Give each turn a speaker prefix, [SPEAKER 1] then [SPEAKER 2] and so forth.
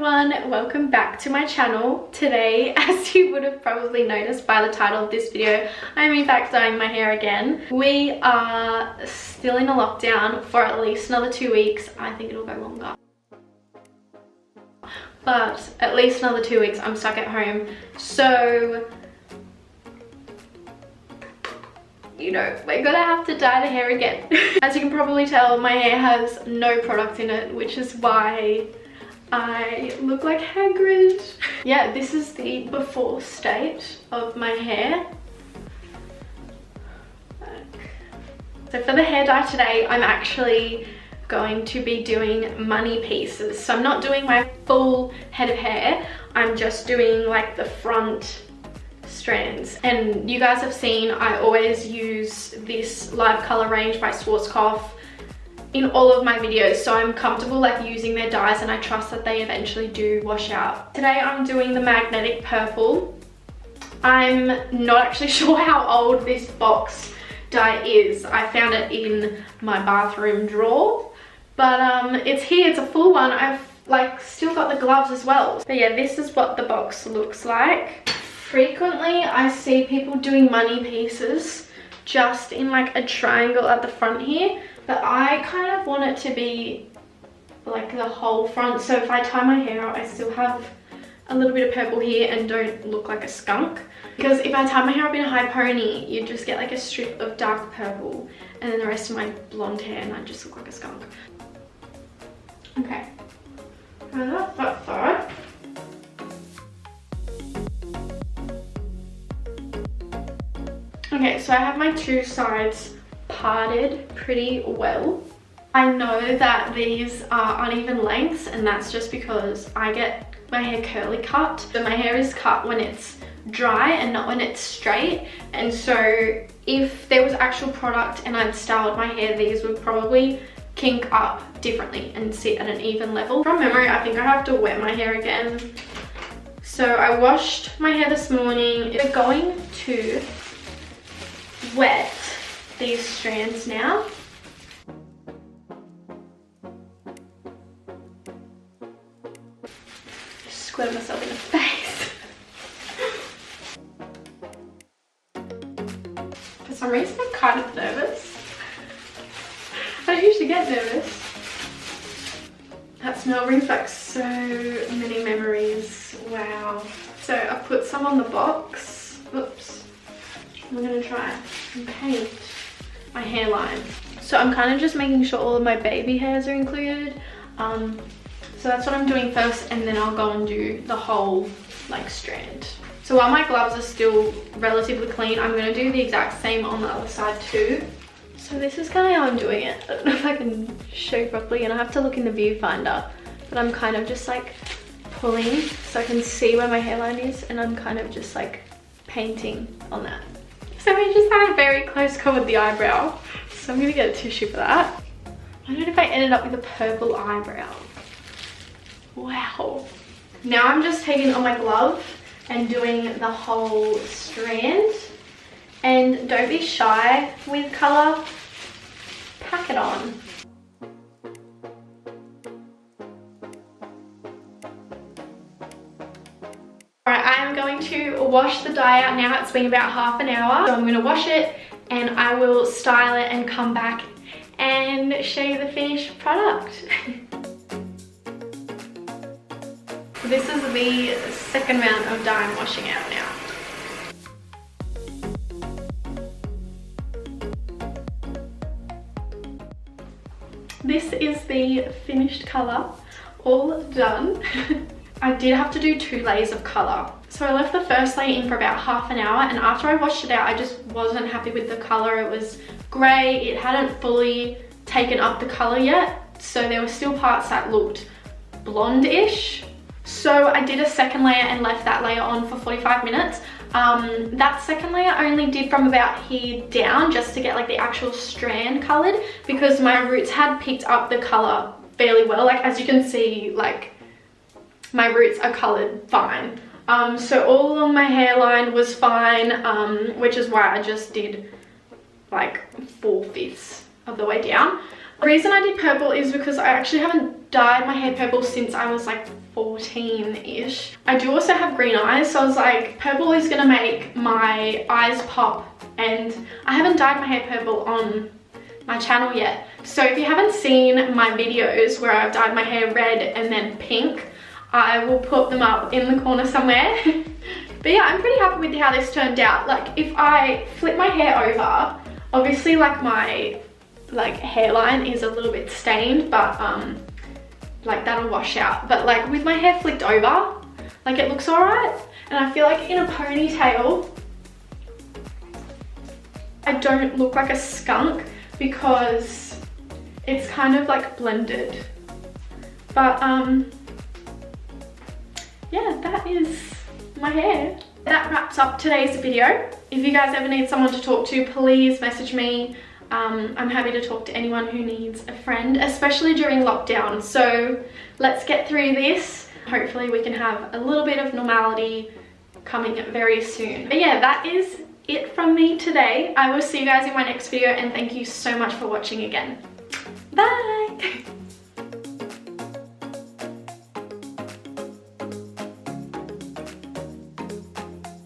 [SPEAKER 1] everyone, welcome back to my channel. Today, as you would have probably noticed by the title of this video, I'm in fact dyeing my hair again. We are still in a lockdown for at least another 2 weeks. I think it'll go longer. But at least another 2 weeks I'm stuck at home. So, you know, we're gonna have to dye the hair again. As you can probably tell, my hair has no product in it, which is why I look like Hagrid. Yeah, this is the before state of my hair. So for the hair dye today, I'm actually going to be doing money pieces. So I'm not doing my full head of hair, I'm just doing like the front strands. And you guys have seen I always use this Live Color range by Schwarzkopf in all of my videos, so I'm comfortable like using their dyes and I trust that they eventually do wash out. Today I'm doing the magnetic purple. I'm not actually sure how old this box dye is. I found it in my bathroom drawer, but it's here, it's a full one. I've like still got the gloves as well. But yeah, this is what the box looks like. Frequently I see people doing money pieces just in like a triangle at the front here, but I kind of want it to be like the whole front, so if I tie my hair out I still have a little bit of purple here and don't look like a skunk. Because if I tie my hair up in a high pony, you just get like a strip of dark purple and then the rest of my blonde hair and I just look like a skunk. Okay, and that's that side. Okay, so I have my two sides parted pretty well. I know that these are uneven lengths and that's just because I get my hair curly cut. So my hair is cut when it's dry and not when it's straight. And so if there was actual product and I'd styled my hair, these would probably kink up differently and sit at an even level. From memory, I think I have to wet my hair again. So I washed my hair this morning. We're going to wet these strands now. Squirt myself in the face. For some reason I'm kind of nervous. I don't usually get nervous. That smell brings back so many memories. Wow. So I put some on the box. Oops. I'm gonna try and paint my hairline. So I'm kind of just making sure all of my baby hairs are included. So that's what I'm doing first, and then I'll go and do the whole like strand. So while my gloves are still relatively clean, I'm gonna do the exact same on the other side too. So this is kind of how I'm doing it. I don't know if I can show you properly, and I have to look in the viewfinder, but I'm kind of just like pulling so I can see where my hairline is, and I'm kind of just like painting on that. So we just had a very close call with the eyebrow. So I'm gonna get a tissue for that. I don't know if I ended up with a purple eyebrow. Wow. Now I'm just taking on my glove and doing the whole strand. And don't be shy with color. Pack it on. Alright, I am going to wash the dye out now. It's been about half an hour. So I'm going to wash it and I will style it and come back and show you the finished product. This is the second round of dye I'm washing out now. This is the finished colour, all done. I did have to do 2 layers of colour. So I left the first layer in for about half an hour, and after I washed it out, I just wasn't happy with the colour. It was grey, it hadn't fully taken up the colour yet, so there were still parts that looked blonde-ish. So I did a second layer and left that layer on for 45 minutes. That second layer I only did from about here down just to get like the actual strand coloured, because my roots had picked up the colour fairly well. Like as you can see, like my roots are coloured fine. So all along my hairline was fine, which is why I just did like 4/5 of the way down. The reason I did purple is because I actually haven't dyed my hair purple since I was like 14-ish. I do also have green eyes, so I was like, purple is gonna make my eyes pop, and I haven't dyed my hair purple on my channel yet. So if you haven't seen my videos where I've dyed my hair red and then pink, I will put them up in the corner somewhere. But yeah, I'm pretty happy with how this turned out. Like if I flip my hair over, obviously like my hairline is a little bit stained, but like that'll wash out. But like with my hair flicked over, like it looks alright. And I feel like in a ponytail, I don't look like a skunk because it's kind of like blended. But yeah, that is my hair. That wraps up today's video. If you guys ever need someone to talk to, please message me. I'm happy to talk to anyone who needs a friend, especially during lockdown. So let's get through this. Hopefully we can have a little bit of normality coming very soon. But yeah, that is it from me today. I will see you guys in my next video, and thank you so much for watching again. Bye!